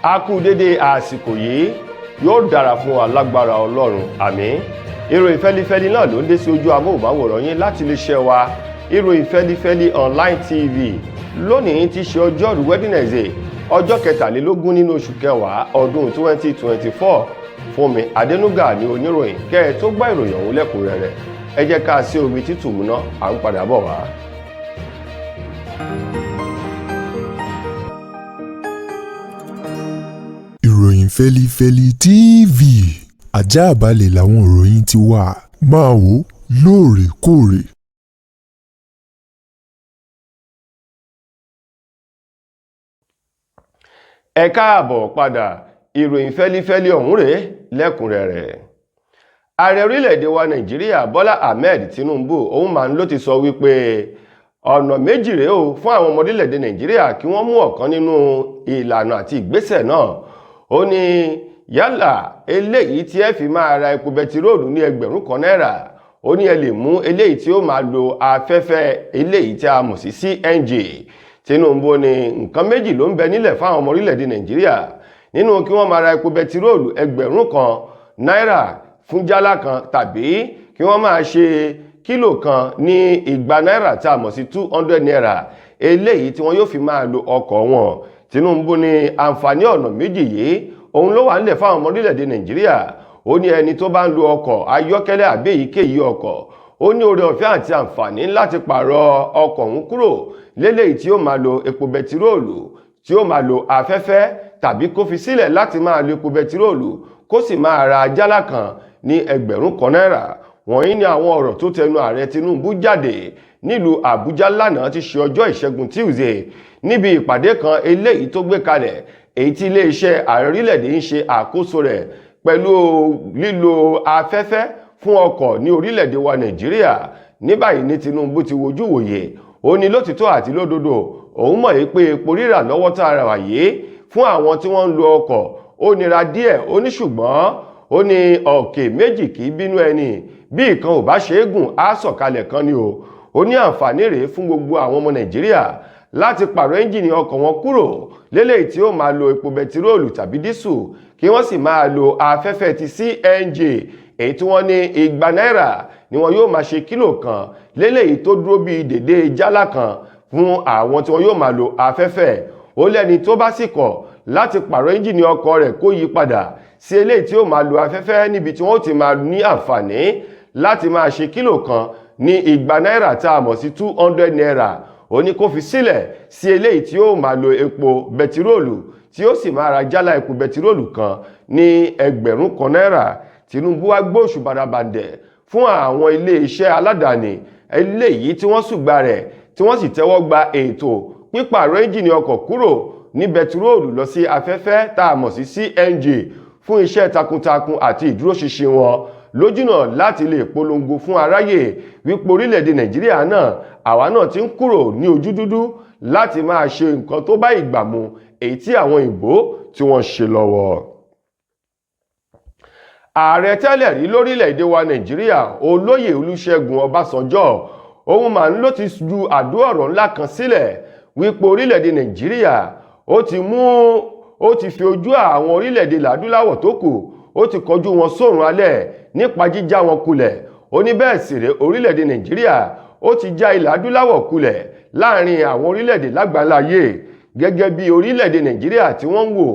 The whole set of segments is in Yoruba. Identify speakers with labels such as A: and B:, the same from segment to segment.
A: A kú dédé àsìkò yìí, yóò dára fún wa lágbára Ọlọ́run, àmín. Ìròyìn fẹ́lifẹ́li náà ló ń dé sí ojú amóhùnmáwòrán yín láti iléeṣẹ́ wa Ìròyìn Fẹ́lifẹ́li online TV. Lónìí ti ṣe ọjọ́rú Wednesday, ọjọ́ 23 nínú oṣù kẹwàá ọdún 2024. Fúnmi Adénúgà ni oníròyìn. Kẹ́ ẹ tó gbọ́ ìròyìn ọ̀hún lẹ́kùnrẹ́rẹ́, ẹ jẹ́ ká sí omi tútù múná, à ń padà bọ̀ wá.
B: Ìròyìn Fẹ́lifẹ́li TV, àjààbálẹ̀ làwọn ìròyìn ti wà, máa wò lóòrèkóòrè.
A: Ẹ káàbọ̀ padà, ìròyìn Fẹ́lifẹ́li ọ̀hún rèé lẹ́kùnrẹ́rẹ́. Ààrẹ orílẹ̀-èdè wa Nàìjíríà Bọ́lá Ahmed Tinubu òun máa ń ló ti sọ wípé ọ̀nà méjì rèé o fún àwọn ọmọ orílẹ̀-èdè Nàìjíríà kí wọ́n mú ọ̀kan nínú ìlànà àti ìgbésẹ̀ náà. Ó ní yálà eléyìí tí ẹ fi máa ra epo bẹtiróòlù ní $1,000, ó ní ẹ lè mú eléyìí tí ó máa lo afẹ́fẹ́ eléyìí tí a mọ̀ sí CNG. Tinubu ní nǹkan méjì ló ń bẹ nílẹ̀ fáwọn ọmọ orílẹ̀-èdè Nàìjíríà nínú kí wọ́n máa ra epo bẹtiróòlù $1,000 fún jálá kan, tàbí kí wọ́n máa ṣe kílò kan ní $200 tí a mọ̀ sí $200 eléyìí tí wọ́n yóò fi máa lo ọkọ̀ wọn. Tinubu ní àǹfààní ọ̀nà méjì yìí òun ló wà nílẹ̀ fáwọn ọmọ orílẹ̀-èdè Nàìjíríà. Ó ní ẹni tó bá ń lo ọkọ̀ ayọ́kẹ́lẹ́ àbí èyíkéyìí ọkọ̀, ó ní oore ọ̀fẹ́ àti àǹfààní láti pààrọ̀ ọkọ̀ ọ̀hún kúrò léléyìí tí ó máa lo epo bẹtiróòlù, tí ó máa lo afẹ́fẹ́, tàbí kó fi sílẹ̀ láti máa lo epo bẹtiróòlù kó sì máa ra jálá kan ní $1,000. Wọ̀nyí ni àwọn ọ̀rọ̀ tó tẹnu ààrẹ Tinubu jáde nílùú Àbújá lánàá tí ṣe ọjọ́ ìṣẹ́gun Tuesday níbi ìpàdé kan eléyìí tó gbé kalẹ̀, èyí tí iléeṣẹ́ ààrẹ orílẹ̀-èdè ń ṣe àkóso rẹ̀ pẹ̀lú lílo afẹ́fẹ́ fún ọkọ̀ ní orílẹ̀-èdè wa Nàìjíríà. Ní báyìí ní Tinubu ti wojú wòye, ó ní lótìtọ́ àti lódodo òun mọ̀ yìí pé epo rírà lọ́wọ́ tá a rà wáyé fún àwọn tí wọ́n ń lo ọkọ̀ ó nira díẹ̀. Ó ní ṣùgbọ́n ó ní ọ̀kẹ́ méjì kì í bínú ẹni, bí ìkan ò bá ṣe é gùn á sọ̀kalẹ̀ kan ni o. Ó ní àǹfààní rèé fún gbogbo àwọn ọmọ Nàìjíríà láti pààrọ̀ ẹ́ńjìnì ọkọ̀ wọn kúrò léléyìí tí ó máa lo epo bẹtiróòlù tàbí dísù, kí wọ́n sì máa lo afẹ́fẹ́ ti CNG èyí tí wọ́n ní $200 ni wọn yóò máa ṣe kílò kan léléyìí tó dúró bí dèdé jálá kan fún àwọn tí wọn yóò máa lo afẹ́fẹ́. Ó lẹ́ni tó bá sì kọ̀ láti pààrọ̀ ẹ́ńjìnì ọkọ̀ rẹ̀ kó yí padà sí eléyìí tí ó máa lo afẹ́fẹ́ níbi tí wọ́n ti máa ní àǹfààní láti máa ṣe kílò kan ní $200 tá a mọ̀ sí $200. Ó ní kó fi sílẹ̀ sí eléyìí tí ó máa lo epo bẹtiróòlù tí ó sì máa ra jálá epo bẹtiróòlù kan ní $1,000. Tinubu wá gbóṣù barabandẹ̀ fún àwọn ilé-iṣẹ́ aládàáni eléyìí tí wọ́n ṣùgbà rẹ̀ tí wọ́n sì tẹ́wọ́ gba ètò pípààrọ̀ ẹ́ńjìnì ọkọ̀ kúrò ní bẹtiróòlù lọ sí afẹ́fẹ́ tá a mọ̀ sí CNG fún iṣẹ́ takuntakun àti ìdúróṣinṣin wọn lójúnà láti lè polongo fún aráyé wípé orílẹ̀-èdè Nàìjíríà náà àwa náà ti ń kúrò ní ojú dúdú láti máa ṣe nǹkan tó bá ìgbà mu èyí tí àwọn ìbò tí wọ́n ṣe lọ́wọ́. Ààrẹ tẹ́lẹ̀ rí lórílẹ̀-èdè wa Nàìjíríà Olóyè Olúṣẹ́gun Ọbásanjọ́ òun máa ń ló ti ju àdó ọ̀rọ̀ ńlá kan sílẹ̀ wípé orílẹ̀-èdè Nàìjíríà ó ti fi ojú àwọn orílẹ̀-èdè ládúláwọ̀ tó kù ó ti kọjú wọn sórun alẹ́ nípa jíjá wọn kulẹ̀. Ó ní bẹ́ẹ̀ sì rèé orílẹ̀-èdè Nàìjíríà ó ti já ilẹ̀ adúláwọ̀ kulẹ̀ láàrin àwọn orílẹ̀-èdè lágbàláyé gẹ́gẹ́ bí orílẹ̀-èdè Nàìjíríà tí wọ́n ń wò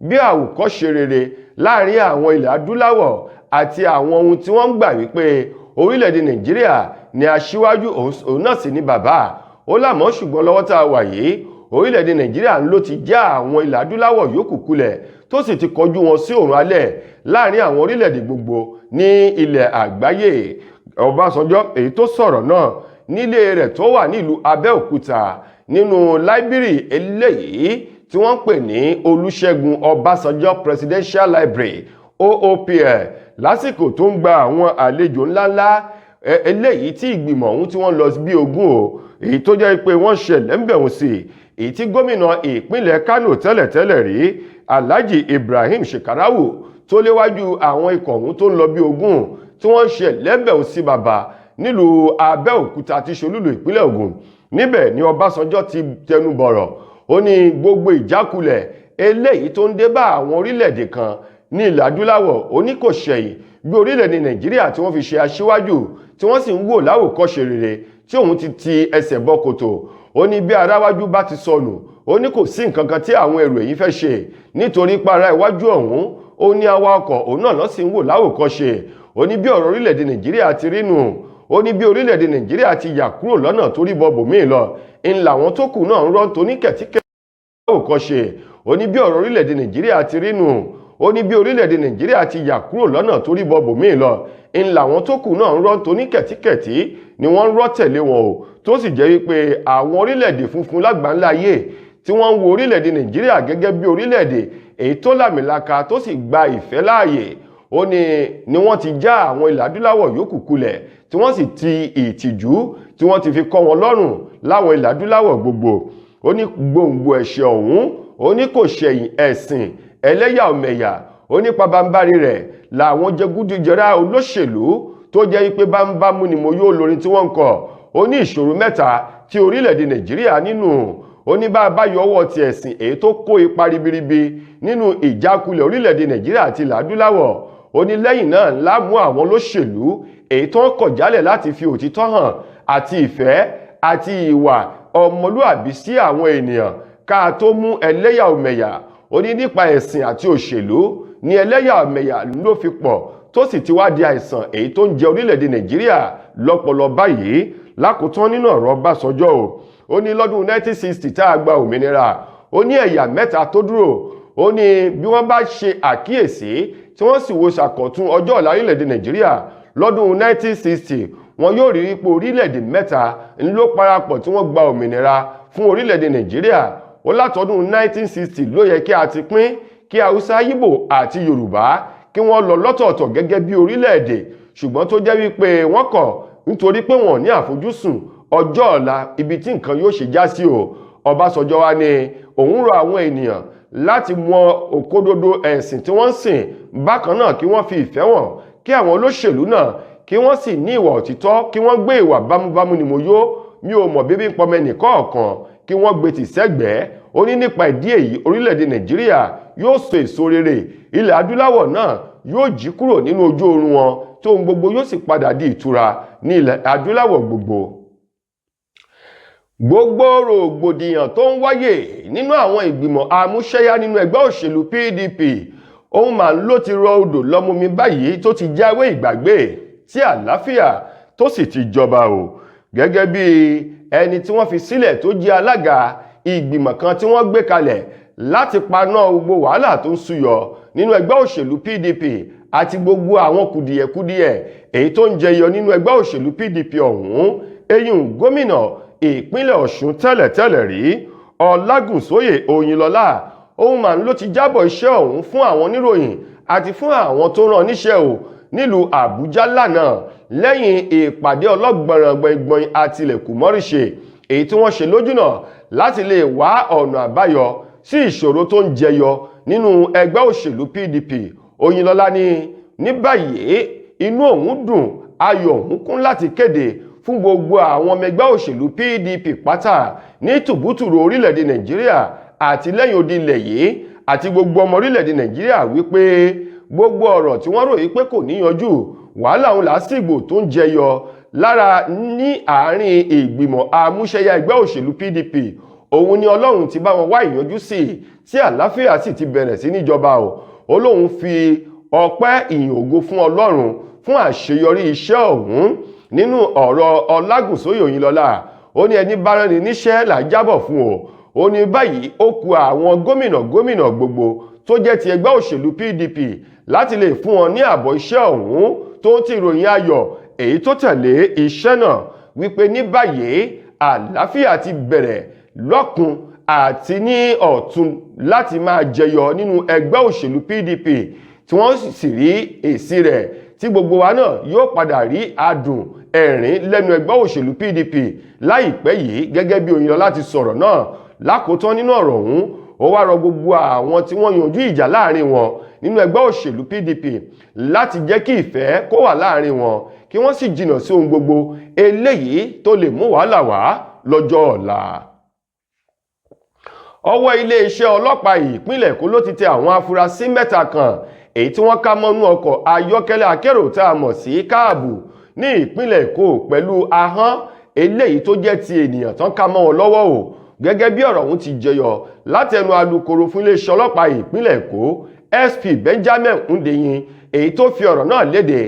A: bí àwòkọ́ṣe rere láàrin àwọn ilẹ̀ adúláwọ̀ àti àwọn ohun tí wọ́n ń gbà wípé orílẹ̀-èdè Nàìjíríà ni aṣíwájú òun náà sì ni bàbá. Ó lámọ́ ṣùgbọ́n lọ́wọ́ tá a wà yìí orílẹ̀-èdè Nàìjíríà ló ti já àwọn ilẹ̀ adúláwọ̀ yòókù kulẹ̀ tó sì ti kọjú wọn sí òrùn alẹ́ láàrin àwọn orílẹ̀-èdè gbogbo ní ilẹ̀ àgbáyé. Ọbásanjọ́ èyí tó sọ̀rọ̀ náà nílé rẹ̀ tó wà nílùú Abẹ́òkúta nínú láíbírì eléyìí tí wọ́n ń pè ní Olúṣẹ́gun Ọbásanjọ́ Presidential Library OOPL lásìkò tó ń gba àwọn àlejò ńláńlá eléyìí tí ìgbìmọ̀ ọ̀hún tí wọ́n lọ bí 20 èyí tó jẹ́ pé wọ́n ṣẹlẹ̀ ń bẹ̀rù sí èyí tí gómìnà ìpínlẹ̀ Kánò tẹ́lẹ̀tẹ́lẹ̀ rí Alhaji Ibrahim Shekarawu tó léwájú àwọn ikọ̀ ọ̀hún tó ń lọ bí 20 tí wọ́n ṣẹlẹ̀ ń bẹ̀rù sí bàbá nílùú Abẹ́òkúta tí ṣolúlù ìpínlẹ̀ Ògùn. Níbẹ̀ ni Ọbásanjọ́ ti tẹnu bọ̀rọ̀ ó ní gbogbo ìjákulẹ̀ eléyìí tó ń dé bá àwọn orílẹ̀-èdè kan ní ilẹ̀ adúláwọ̀ ó ní kò ṣẹ̀yìn bí orílẹ̀-èdè Nàìjíríà tí wọ́n fi ṣe aṣíwájú tí wọ́n sì ń wò láwòkọ́ṣe rere tí òun ti ẹsẹ̀ bọ́ kòtò. Ó ní bí aráwájú bá ti sọnù ó ní kò sí nǹkan kan tí àwọn èrò èyí fẹ́ ṣe nítorí para iwájú ọ̀hún ó ní awakọ̀ òun náà ló sì ń wò láwòkọ́ṣe. Ó ní bí ọ̀rọ̀ orílẹ̀-èdè Nàìjíríà ti rí nù. Ó ní bí orílẹ̀-èdè Nàìjíríà ti yà kúrò lọ́nà tó rí bọ́bù míì lọ ń làwọn tó kù náà ń rọ́ toní kẹ̀tíkẹ̀ láwòkọ́ṣe. Ó ní bí ọ̀rọ̀ orílẹ̀-èdè Nàìjíríà ti rí nù. Ó ní bí orílẹ̀-èdè Nàìjíríà ti yà kúrò lọ́nà tó rí bọ́bù míì lọ ń làwọn tó kù náà ń rọ́ toní kẹ̀tíkẹ̀tí ni wọ́n ń rọ́ tẹ̀lé wọn o, tó sì jẹ́ wípé àwọn orílẹ̀-èdè funfun lágbàńlá ayé tí wọ́n ń wo orílẹ̀-èdè Nàìjíríà gẹ́gẹ́ bí orílẹ̀-èdè èyí tó làmìlaka tó sì gba ìfẹ́ láàyè. Ó ní ni wọ́n ti já àwọn ilẹ̀ adúláwọ̀ yòókù kulẹ̀ tí wọ́n sì ti ìtìjú tí wọ́n ti fi kọ́ wọn lọ́rùn láwọn ilẹ̀ adúláwọ̀ gbogbo. Ó ní gbòǹgbò ẹ̀ṣẹ̀ ọ̀hún ó ní kò ṣẹ̀yìn ẹ̀sìn ẹlẹ́yàmẹ̀yà. Ó ní pabambarí rẹ̀ làwọn jẹgúdújẹrá olóṣèlú tó jẹ́ wípé bámúbámú ni mo yóò lórin tí wọ́n ń kọ. Ó ní ìṣòro mẹ́ta tí orílẹ̀-èdè Nàìjíríà nínú. Ó ní bá a bá yọ ọwọ́ ti ẹ̀sìn èyí tó kó ipa ribiribi nínú ìjákulẹ̀ orílẹ̀-èdè Nàìjíríà àti ilẹ̀ adúláwọ̀. Ó ní lẹ́yìn náà ńlá mú àwọn olóṣèlú èyí tó ń kọ̀ jálẹ̀ láti fi òtítọ́ hàn àti ìfẹ́ àti ìwà ọmọlúàbí sí àwọn ènìyàn ká tó mú ẹlẹ́yàmẹ̀yà. Ó ní nípa ẹ̀sìn àti òṣèlú ní ẹlẹ́yàmẹ̀yà ló fi pọ̀ tó sì ti wá di àìsàn èyí tó ń jẹ orílẹ̀-èdè Nàìjíríà lọ́pọlọ báyìí. Lákòótán nínú ọ̀rọ̀ Ọbásanjọ́ o, ó ní lọ́dún 1960 tá a gba òmìnira ó ní ẹ̀yà mẹ́ta tó dúró. Ó ní bí wọ́n bá ṣe àkíyèsí tí wọ́n sì wo ṣàkọ̀tún ọjọ́ ọ̀la orílẹ̀-èdè Nàìjíríà lọ́dún 1960 wọn yóò rí ipò orílẹ̀-èdè mẹ́ta ló parapọ̀ tí wọ́n gba òmìnira fún orílẹ̀-èdè Nàìjíríà. Ó látọdún 1960 ló yẹ kí a ti pín kí Haúsá, Ìgbò àti Yorùbá kí wọ́n lọ lọ́tọ̀ọ̀tọ̀ gẹ́gẹ́ bí orílẹ̀-èdè, ṣùgbọ́n tó jẹ́ wípé wọ́n kọ̀ nítorí pé wọ́n ní àfojúsùn ọjọ́ ọ̀la ibi tí nǹkan yóò ṣe já sí o. Ọbásanjọ́ wá ní òun rọ àwọn ènìyàn láti mọ òkododo ẹ̀sìn tí wọ́n ń sìn, bákan náà kí wọ́n fi ìfẹ́ wọn kí àwọn olóṣèlú náà kí wọ́n sì ní ìwà òtítọ́ kí wọ́n gbé ìwà bámúbámú ni mo yó mi ò mọ̀ bíbí pọmọ ẹnìkọ̀ọ̀kan kí wọ́n gbé tì sẹ́gbẹ̀ẹ́. Ó ní nípa ìdí èyí orílẹ̀-èdè Nàìjíríà yóò so èso rere, ilẹ̀ adúláwọ̀ náà yóò jí kúrò nínú ojú oorun wọn tí ohun gbogbo yóò sì padà di ìtura ní ilẹ̀ adúláwọ̀ gbogbo. Gbogbo rògbòdìyàn tó ń wáyé nínú àwọn ìgbìmọ̀ amúṣẹ́yá nínú ẹgbẹ́ òṣèlú PDP ohun màá ló ti rọ odò lọ́mumi báyìí tó ti jáwé ìgbàgbé tí àlàáfíà tó sì ti jọba o. Gẹ́gẹ́ bí ẹni tí wọ́n fi sílẹ̀ tó jẹ́ alága ìgbìmọ̀ kan tí wọ́n gbé kalẹ̀ láti paná gbogbo wàhálà tó ń súyọ nínú ẹgbẹ́ òṣèlú PDP àti gbogbo àwọn kùdìẹ̀kudiẹ̀ èyí tó ń jẹyọ nínú ẹgbẹ́ òṣèlú PDP ọ̀hún. Eyín gómìnà ìpínlẹ̀ Ọ̀ṣun tẹ́lẹ̀tẹ́lẹ̀ rí Ọlágúnsóyè Oyinlọ́lá ohun màá ló ti jábọ̀ iṣẹ́ ọ̀hún fún àwọn oníròyìn àti fún àwọn tó rán níṣẹ́ o nílùú Àbújá lánàá lẹ́yìn ìpàdé ọlọ́gbọ̀nràngbọ̀ngbọ̀n àtilẹ̀kùmọ́rìṣe èyí tí wọ́n ṣe lójúnà láti lè wá ọ̀nà àbáyọ sí ìṣòro tó ń jẹyọ nínú ẹgbẹ́ òṣèlú PDP. Oyinlọ́lá ní báyìí inú òun dùn ayọ̀ òun kún láti kéde fún gbogbo àwọn ọmọ ẹgbẹ́ òṣèlú PDP pátá ní tùbútùrù orílẹ̀-èdè Nàìjíríà àti lẹ́yìn odi ilẹ̀ yìí àti gbogbo ọmọ orílẹ̀-èdè Nàìjíríà wípé gbogbo ọ̀rọ̀ tí wọ́n ròyìn pé kò níyanjú wàhálà òun lásìgbò tó ń jẹyọ lára ní àárín ìgbìmọ̀ amúṣẹ́yá ẹgbẹ́ òṣèlú PDP òun ni Ọlọ́run ti bá wọn wá ìyanjú sí tí àlàáfíà sì ti bẹ̀rẹ̀ sí níjọba o. Ọlọ́run fi ọpẹ́ ìyìn ògo fún Ọlọ́run fún àṣeyọrí iṣẹ́ ọ̀hún. Nínú ọ̀rọ̀ Ọlágúnsóyè Oyinlọ́lá ó ní ẹni bá rán ni níṣẹ́ là jábọ̀ fún o. Ó ní báyìí ó kù àwọn gómìnà gbogbo tó jẹ́ ti ẹgbẹ́ òṣèlú PDP láti lè fún wọn ní àbọ̀ iṣẹ́ ọ̀hún tó ń ti ròyìn ayọ̀ èyí tó tẹ̀lé iṣẹ́ náà wípé ní báyìí àlàáfíà ti bẹ̀rẹ̀ lọ́kùn àti ní ọ̀tún láti máa jẹyọ nínú ẹgbẹ́ òṣèlú PDP tí wọ́n sì rí èsì rẹ̀ tí gbogbo wa náà yóò padà rí adùn ẹ̀rín lẹ́nu ẹgbẹ́ òṣèlú PDP láìpẹ́ yìí gẹ́gẹ́ bí Oyinlọ́lá ti sọ̀rọ̀ náà. Lákòótán nínú ọ̀rọ̀ ọ̀hún ó wá rọ gbogbo àwọn tí wọ́n yanjú ìjà láàrin wọn nínú ẹgbẹ́ òṣèlú PDP láti jẹ́ kí ìfẹ́ kó wà láàrin wọn kí wọ́n sì jìnnà sí ohun gbogbo eléyìí tó lè mú wàhálà wá lọ́jọ́ ọ̀la. ọwọ́ iléeṣẹ́ ọlọ́pàá ìpínlẹ̀ Èkó ló ti tẹ àwọn afurasí mẹ́ta kan èyí tí wọ́n ká mọ́nú ọkọ̀ ayọ́kẹ́lẹ́ akérò tá a mọ̀ sí káàbù ní ìpínlẹ̀ Èkó pẹ̀lú ahọ́n eléyìí tó jẹ́ ti ènìyàn tán ká mọ́ wọn lọ́wọ́ o gẹ́gẹ́ bí ọ̀rọ̀ ọ̀hún ti jẹyọ látẹnu alukoro fún iléeṣẹ́ ọlọ́pàá ìpínlẹ̀ Èkó SP Benjamin Hundeyin èyí tó fi ọ̀rọ̀ náà léde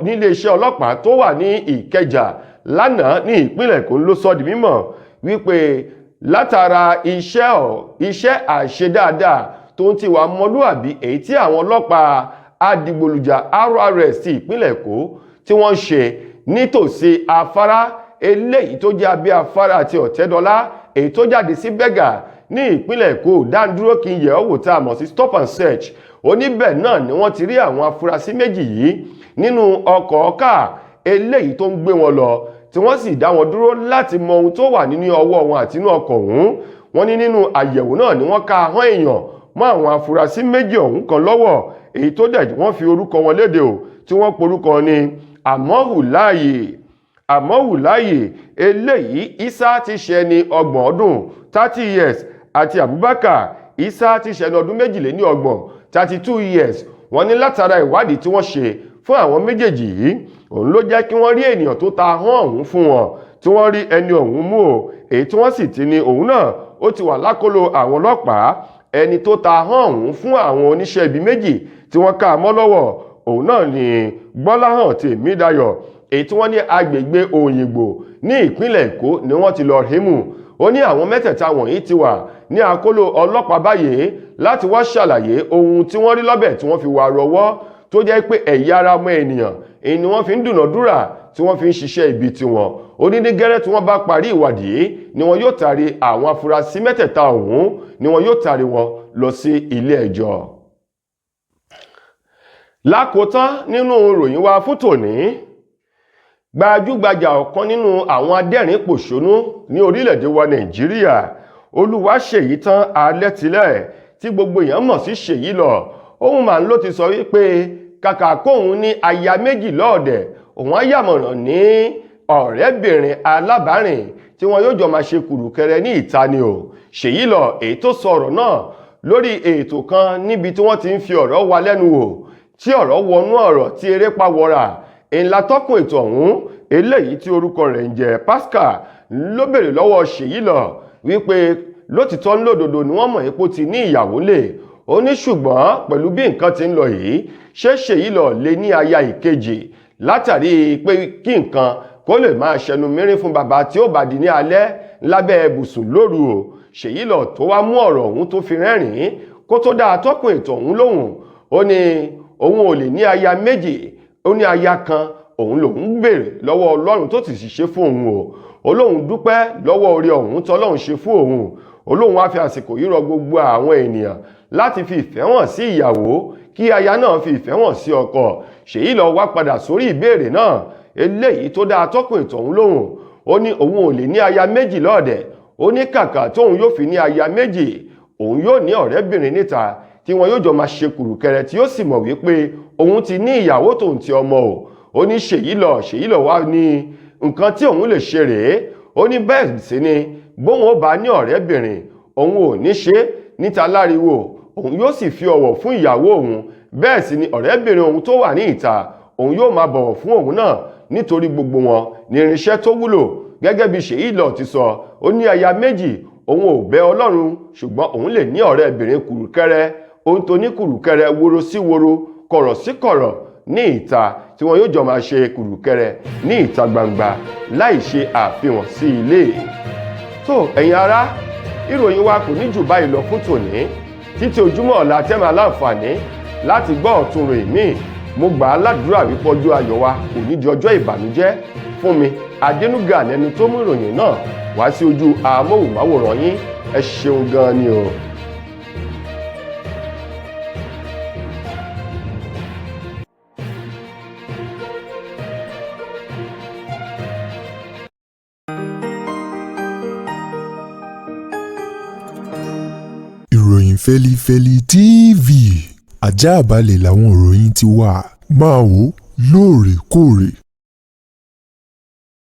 A: níléeṣẹ́ ọlọ́pàá tó wà ní Ìkẹjà lánàá ní ìpínlẹ̀ Èkó ló sọ di mímọ̀ wípé látara iṣẹ́ àṣedáadáa tó ń ti wà mọ́lúàbí èyí tí àwọn ọlọ́pàá adigbolujà RRS ti ìpínlẹ̀ Èkó tí wọ́n ṣe nítòsí afárá eléyìí tó jẹ́ abẹ́ afárá àti Ọ̀tẹ́dọ́lá èyí tó jáde sí Bẹ́gà ní ìpínlẹ̀ Èkó dáńdúró kí n yẹ̀ ọ́ wò tá a mọ̀ sí stop and search oníbẹ̀ náà ni wọ́n ti rí àwọn afurasí méjì yìí nínú ọkọ̀ ọ̀kà eléyìí tó ń gbé wọn lọ tí wọ́n sì dá wọn dúró láti mọ ohun tó wà nínú ọwọ́ wọn àti inú ọkọ̀ ọ̀hún wọ́n ní nínú àyẹ̀wò náà ni wọ́n ká ahọ́n èèyàn mọ́ àwọn afurasí méjì ọ̀hún kan lọ́wọ́ èyí tó dẹ̀ wọ́n fi orúkọ wọn léde o tí wọ́n porúkọ ní àmọ́hùláyè eléyìí Isa ti ṣe ní 30 ọdún 30 years àti Abubakar Isa ti ṣe ní ọdún 22 32 years wọ́n ní látara ìwádìí tí wọ́n ṣe fún àwọn méjèèjì yìí òun ló jẹ́ kí wọ́n rí ènìyàn tó ta ahọ́n ọ̀hún fún wọn tí wọ́n rí ẹni ọ̀hún mú o èyí tí wọ́n sì ti ní òun náà ó ti wà lákọlò àwọn ọlọ́pàá ẹni tó ta ahọ́n ọ̀hún fún àwọn oníṣẹ́ ibi méjì tí wọ́n ká mọ́ lọ́wọ́ òun náà ni Gbọ́láhàn Tèmídayọ̀ èyí tí wọ́n ní agbègbè Òyìngbò ní ìpínlẹ̀ Èkó ni wọ́n ti lọ rí mú ó ní àwọn mẹ́tẹ̀ẹ̀ta wọ̀nyí ti wà ní àkólò ọlọ́pàá báyìí láti wá ṣàlàyé ohun tí wọ́n rí lọ́bẹ̀ tí wọ́n fi wà rọwọ́ tó jẹ́ pé ẹ̀yà ara ọmọ ènìyàn èyí ni wọ́n fi ń dùnàdúrà tí wọ́n fi ń ṣiṣẹ́ ibi tiwọn ó ní ní gẹ́rẹ́ tí wọ́n bá parí ìwádìí ni wọn yóò taari àwọn afurasí mẹ́tẹ̀ẹ̀ta ọ̀hún ni wọn yóò taari wọn lọ sí ilé ẹjọ́. Lákòótán nínú ìròyìn wa fún tòní gbajúgbajà ọ̀kan nínú àwọn adẹ́rìn pòṣónú ní orílẹ̀-èdè wa Nàìjíríà Olúwaṣèyítán Alẹ́tilẹ̀ tí gbogbo èèyàn mọ̀ sí Ṣèyí lọ òun màá ló ti sọ wípé kàkà kóun ní aya méjì lọ́ọ̀dẹ̀ òun á yàmọ̀ràn ní ọ̀rẹ́bìnrin alábàárìn tí wọn yóò jọ máa ṣe kùrùkẹrẹ ní ìta ni o Ṣèyí lọ èyí tó sọ ọ̀rọ̀ náà lórí ètò kan níbi tí wọ́n ti ń fi ọ̀rọ̀ wa lẹ́nu wò tí ọ̀rọ̀ wọnú ọ̀rọ̀ tí eré pa wọra ńlá tọ́kùn ètò ọ̀hún eléyìí tí orúkọ rẹ̀ ń jẹ́ Pascal ló béèrè lọ́wọ́ Ṣèyí lọ wípé lótìtọ́ lódodo ni wọ́n mọ̀ ipò ti ní ìyàwó lè ó ní ṣùgbọ́n pẹ̀lú bí nǹkan ti ń lọ yìí ṣé Ṣèyí lọ lè ní aya ìkejì látàrí pé kí nǹkan kó lè máa ṣẹnu mìírín fún bàbá tí ó bá di ní alẹ́ lábẹ́ ibùsùn lóru o Ṣèyí lọ tó wá mú ọ̀rọ̀ ọ̀hún tó fi rẹ́rìn-ín kó tó dá atọ́kùn ètò ọ̀hún lóhùn ó ní òun ò lè ní aya méjì ó ní aya kan òun lòun béèrè lọ́wọ́ Ọlọ́run tó ti sì ṣe fún òun o Ọlọ́run dúpẹ́ lọ́wọ́ oore ọ̀hún tọ́lọ́run ṣe fún òun Ọlọ́run wá fi àsìkò yìí rọ gbogbo àwọn ènìyàn láti fi ìfẹ́ hàn sí ìyàwó kí aya náà fi ìfẹ́ hàn sí ọkọ Ṣèyí lọ wá padà sórí ìbéèrè náà eléyìí tó dá atọ́kùn ètò ọ̀hún lóhùn ó ní òun ò lè ní aya méjì lọ́ọ̀dẹ̀ ó ní kàkà tóun yóò fi ní aya méjì òun yóò ní ọ̀rẹ́bìnrin níta tí wọn yóò jọ máa ṣe kùrùkẹrẹ tí ó sì mọ̀ wípé òun ti ní ìyàwó tóun ti ọmọ o ó ní Ṣèyí lọ wá ní nǹkan tí òun lè ṣe rèé ó ní bẹ́ẹ̀ sí ni bóun ó bá ní ọ̀rẹ́bìnrin òun ò ní ṣe níta láriwo òun yóò sì fi ọ̀wọ̀ fún ìyàwó òun bẹ́ẹ̀ sì ni ọ̀rẹ́bìnrin òun tó wà ní ìta òun yóò máa bọ̀wọ̀ fún òun náà nítorí gbogbo wọn ní irinṣẹ́ tó wúlò gẹ́gẹ́ bí Ṣèyí lọ ti sọ ó ní aya méjì òun ò bẹ Ọlọ́run ṣùgbọ́n òun lè ní ọ̀rẹ́bìnrin kùrùkẹrẹ ohun tó ní kùrùkẹrẹ woro sí woro kọ̀rọ̀ sí kọ̀rọ̀ ní ìta tí wọn yóò jọ máa ṣe kùrùkẹrẹ ní ìta gbangba láì ṣe àfihàn sí ilé. tó ẹ̀yin ará ìròyìn wa kò ní jù báyìí lọ fún tòní títí ojúmọ́ ọ̀la tẹ́ máa láǹfààní láti gbọ́ ọ̀tun ròyìn míì mo gbà á ládùúrà wípé ọjọ́ ayọ̀ wa kò ní di ọjọ́ ìbànújẹ́ fún mi Adénúgà lẹni tó mú ìròyìn náà wá sí ojú amóhùnmáwòrán yín ẹ ṣeun gan ni o.
B: Ìròyìn Feli-Feli TV àjààbálẹ̀ làwọn ìròyìn ti wà máa wò lóòrèkóòrè.